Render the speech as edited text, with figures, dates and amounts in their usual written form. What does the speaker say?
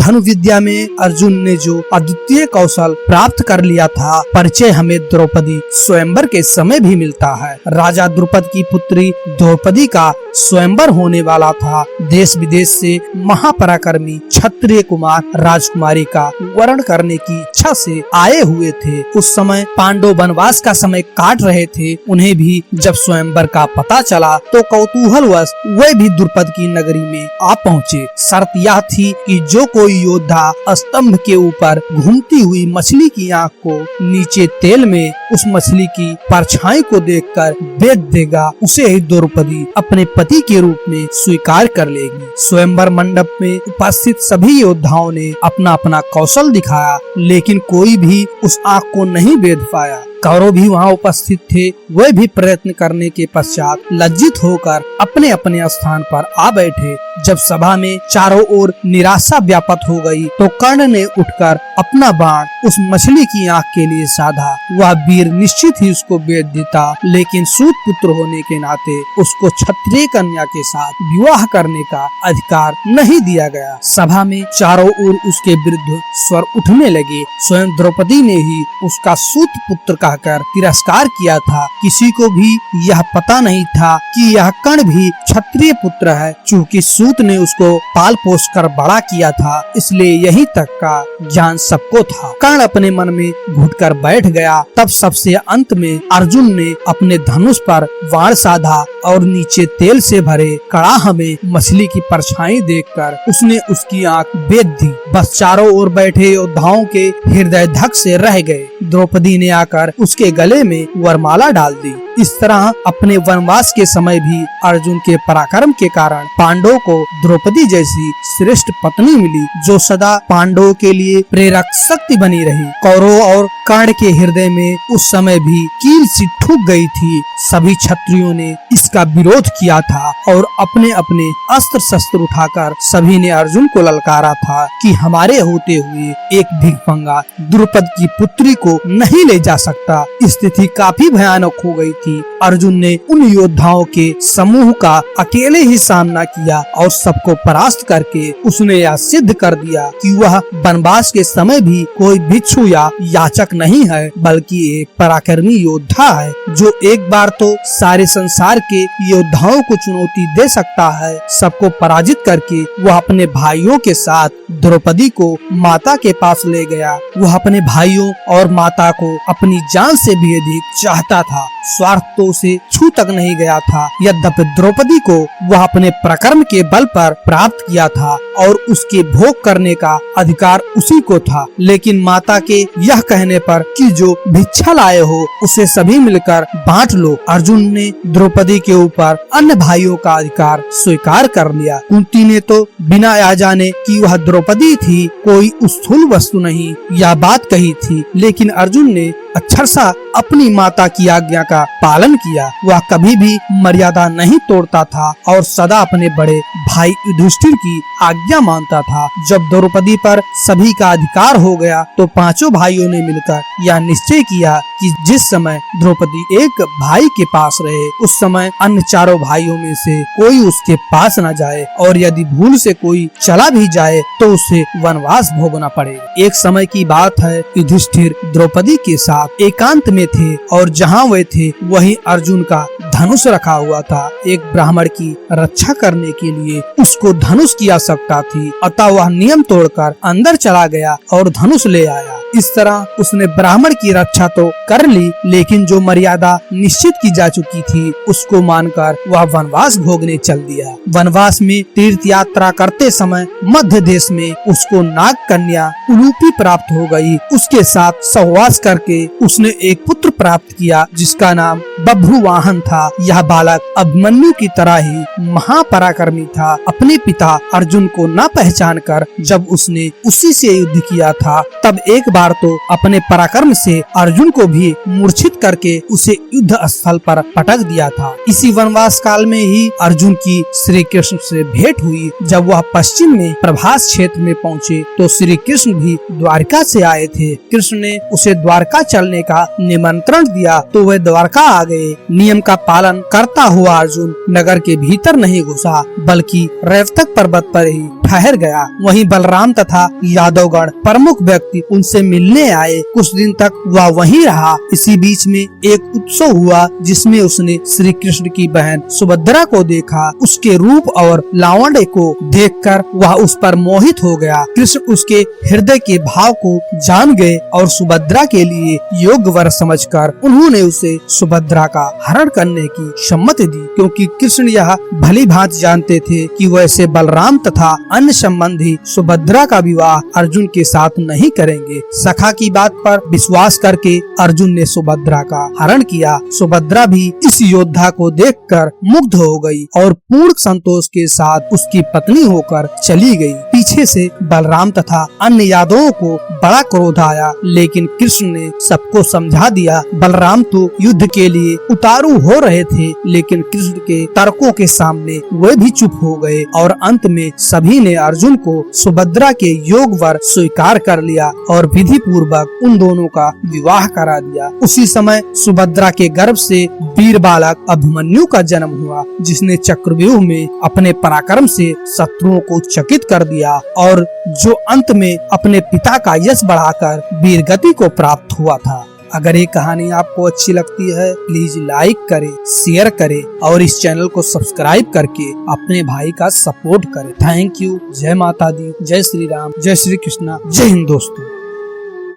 धनु विद्या में अर्जुन ने जो अद्वितीय कौशल प्राप्त कर लिया था, परिचय हमें द्रौपदी स्वयंवर के समय भी मिलता है। राजा द्रुपद की पुत्री द्रौपदी का स्वयंवर होने वाला था। देश विदेश से महापराक्रमी क्षत्रिय कुमार राजकुमारी का वर्ण करने की इच्छा से आए हुए थे। उस समय पांडव वनवास का समय काट रहे थे। उन्हें भी जब स्वयंवर का पता चला तो कौतूहलवश वे भी द्रुपद की नगरी में आ पहुँचे। शर्त यह थी कि जो कोई योद्धा स्तंभ के ऊपर घूमती हुई मछली की आंख को नीचे तेल में उस मछली की परछाई को देखकर बेच देगा, उसे ही द्रौपदी अपने पति के रूप में स्वीकार कर लेगी। स्वयंवर मंडप में उपस्थित सभी योद्धाओं ने अपना अपना कौशल दिखाया, लेकिन कोई भी उस आंख को नहीं बेच पाया। कौरव भी वहाँ उपस्थित थे। वे भी प्रयत्न करने के पश्चात लज्जित होकर अपने अपने स्थान पर आ बैठे। जब सभा में चारों ओर निराशा व्याप्त हो गई तो कर्ण ने उठकर अपना बाण उस मछली की आंख के लिए साधा। वह वीर निश्चित ही उसको बेच देता, लेकिन सूत पुत्र होने के नाते उसको क्षत्रिय कन्या के साथ विवाह करने का अधिकार नहीं दिया गया। सभा में चारों ओर उसके विरुद्ध स्वर उठने लगे। स्वयं द्रौपदी ने ही उसका सूत पुत्र कहकर तिरस्कार किया था। किसी को भी यह पता नहीं था कि यह कर्ण भी क्षत्रिय पुत्र है। चूँकि सूत ने उसको पाल पोस कर बड़ा किया था, इसलिए यही तक का ज्ञान सबको था। कर्ण अपने मन में घुटकर बैठ गया। तब सबसे अंत में अर्जुन ने अपने धनुष पर वाण साधा और नीचे तेल से भरे कड़ाह में मछली की परछाई देखकर उसने उसकी आंख बेच दी। बस चारों ओर बैठे योद्धाओं के हृदय धक से रह गए। द्रौपदी ने आकर उसके गले में वरमाला डाल दी। इस तरह अपने वनवास के समय भी अर्जुन के पराक्रम के कारण पांडवों को द्रौपदी जैसी श्रेष्ठ पत्नी मिली, जो सदा पांडवों के लिए प्रेरक शक्ति बनी रही। कौरव और कर्ण के हृदय में उस समय भी कील सी ठुक गई थी। सभी क्षत्रियों ने इसका विरोध किया था और अपने अपने अस्त्र शस्त्र उठाकर सभी ने अर्जुन को ललकारा था कि हमारे होते हुए एक भिखमंगा द्रुपद की पुत्री को नहीं ले जा सकता। स्थिति काफी भयानक हो गई थी। अर्जुन ने उन योद्धाओं के समूह का अकेले ही सामना किया और सबको परास्त करके उसने यह सिद्ध कर दिया कि वह वनवास के समय भी कोई भिक्षु या याचक नहीं है, बल्कि एक पराक्रमी योद्धा है, जो एक बार तो सारे संसार के योद्धाओं को चुनौती दे सकता है। सबको पराजित करके वह अपने भाइयों के साथ द्रौपदी को माता के पास ले गया। वह अपने भाइयों और माता को अपनी जान से भी अधिक चाहता था। स्वार्थ तो उसे छू तक नहीं गया था। यद्यपि द्रौपदी को वह अपने पराक्रम के बल पर प्राप्त किया था और उसके भोग करने का अधिकार उसी को था, लेकिन माता के यह कहने पर कि जो भिक्षा लाए हो उसे सभी मिलकर बांट लो, अर्जुन ने द्रौपदी के ऊपर अन्य भाइयों का अधिकार स्वीकार कर लिया। कुंती ने तो बिना या जाने कि वह द्रौपदी थी, कोई स्थूल वस्तु नहीं, यह बात कही थी, लेकिन अर्जुन ने अक्षरशः अपनी माता की आज्ञा का पालन किया। वह कभी भी मर्यादा नहीं तोड़ता था और सदा अपने बड़े भाई युधिष्ठिर की आज्ञा मानता था। जब द्रौपदी पर सभी का अधिकार हो गया तो पांचों भाइयों ने मिलकर यह निश्चय किया कि जिस समय द्रौपदी एक भाई के पास रहे, उस समय अन्य चारों भाइयों में से कोई उसके पास न जाए, और यदि भूल से कोई चला भी जाए तो उसे वनवास भोगना पड़ेगा। एक समय की बात है, युधिष्ठिर द्रौपदी के साथ एकांत में थे और जहाँ वे थे वहीं अर्जुन का धनुष रखा हुआ था। एक ब्राह्मण की रक्षा करने के लिए उसको धनुष की आवश्यकता थी, अतः वह नियम तोड़कर अंदर चला गया और धनुष ले आया। इस तरह उसने ब्राह्मण की रक्षा तो कर ली, लेकिन जो मर्यादा निश्चित की जा चुकी थी उसको मानकर वह वनवास भोगने चल दिया। वनवास में तीर्थ यात्रा करते समय मध्य देश में उसको नाग कन्या उलूपी प्राप्त हो गई। उसके साथ सहवास करके उसने एक पुत्र प्राप्त किया जिसका नाम बभ्रुवाहन था। यह बालक अभिमन्यु की तरह ही महापराक्रमी था। अपने पिता अर्जुन को न पहचान कर जब उसने उसी से युद्ध किया था, तब एक बार बार तो अपने पराक्रम से अर्जुन को भी मूर्छित करके उसे युद्ध स्थल पर पटक दिया था। इसी वनवास काल में ही अर्जुन की श्री कृष्ण से भेंट हुई। जब वह पश्चिम में प्रभास क्षेत्र में पहुँचे तो श्री कृष्ण भी द्वारका से आए थे। कृष्ण ने उसे द्वारका चलने का निमंत्रण दिया तो वह द्वारका आ गए। नियम का पालन करता हुआ अर्जुन नगर के भीतर नहीं घुसा बल्कि रेवतक पर्वत पर ही ठहर गया। वहीं बलराम तथा यादवगण प्रमुख व्यक्ति उनसे मिलने आए। कुछ दिन तक वह वहीं रहा। इसी बीच में एक उत्सव हुआ जिसमें उसने श्री कृष्ण की बहन सुभद्रा को देखा। उसके रूप और लावण्य को देखकर वह उस पर मोहित हो गया। कृष्ण उसके हृदय के भाव को जान गए और सुभद्रा के लिए योग्य वर समझकर उन्होंने उसे सुभद्रा का हरण करने की सम्मति दी, क्योंकि कृष्ण यह भली भांति जानते थे कि वैसे बलराम तथा अन्य संबंधी सुभद्रा का विवाह अर्जुन के साथ नहीं करेंगे। सखा की बात पर विश्वास करके अर्जुन ने सुभद्रा का हरण किया। सुभद्रा भी इस योद्धा को देखकर मुग्ध हो गई और पूर्ण संतोष के साथ उसकी पत्नी होकर चली गई। पीछे से बलराम तथा अन्य यादवों को बड़ा क्रोध आया, लेकिन कृष्ण ने सबको समझा दिया। बलराम तो युद्ध के लिए उतारू हो रहे थे, लेकिन कृष्ण के तर्कों के सामने वे भी चुप हो गए और अंत में सभी ने अर्जुन को सुभद्रा के योग वर स्वीकार कर लिया और विधि पूर्वक उन दोनों का विवाह करा दिया। उसी समय सुभद्रा के गर्भ से वीर बालक अभिमन्यु का जन्म हुआ, जिसने चक्रव्यूह में अपने पराक्रम से शत्रुओं को चकित कर दिया और जो अंत में अपने पिता का यश बढ़ाकर वीरगति को प्राप्त हुआ था। अगर ये कहानी आपको अच्छी लगती है प्लीज लाइक करें, शेयर करें और इस चैनल को सब्सक्राइब करके अपने भाई का सपोर्ट करें। Thank you. जय माता दी, जय श्री राम, जय श्री कृष्णा, जय हिंद दोस्तों।